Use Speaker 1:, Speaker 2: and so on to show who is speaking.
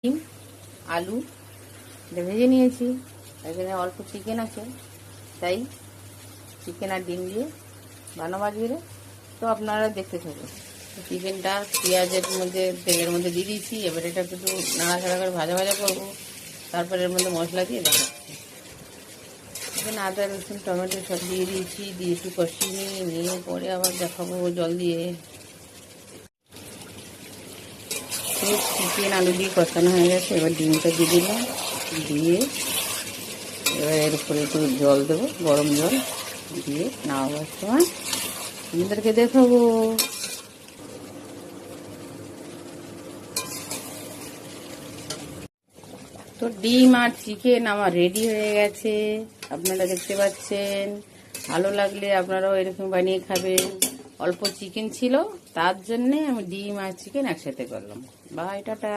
Speaker 1: ডিম আলু ভেজে নিয়েছি। এখানে অল্প চিকেন আছে, তাই চিকেন আর ডিম দিয়ে বানাবো আজকে। তো আপনারা দেখতে থাকুন। চিকেনটা পেঁয়াজের মধ্যে তেলের মধ্যে দিয়ে দিয়েছি। এবার এটা একটু নাড়াচাড়া করে ভাজা ভাজা করবো। তারপরে এর মধ্যে মশলা দিয়ে দেখাচ্ছি। এখানে আদা রসুন টমেটো সব দিয়ে দিয়েছি, দিয়ে একটু কষিয়ে নিয়ে পরে আবার দেখাবো জল দিয়ে। চিকেন আলু দিয়ে কষানো হয়ে গেছে। এবার ডিমটা দিয়ে দিলাম, দিয়ে এবার এর উপরে একটু জল দেবো, গরম জল দিয়ে নামাবার সময় আপনাদেরকে দেখাবো। তো ডিম আর চিকেন আমার রেডি হয়ে গেছে, আপনারা দেখতে পাচ্ছেন। ভালো লাগলে আপনারাও এরকম বানিয়ে খাবেন। অল্প চিকেন ছিল, তার জন্যে আমি ডিম আর চিকেন একসাথে করলাম। Bye, tata.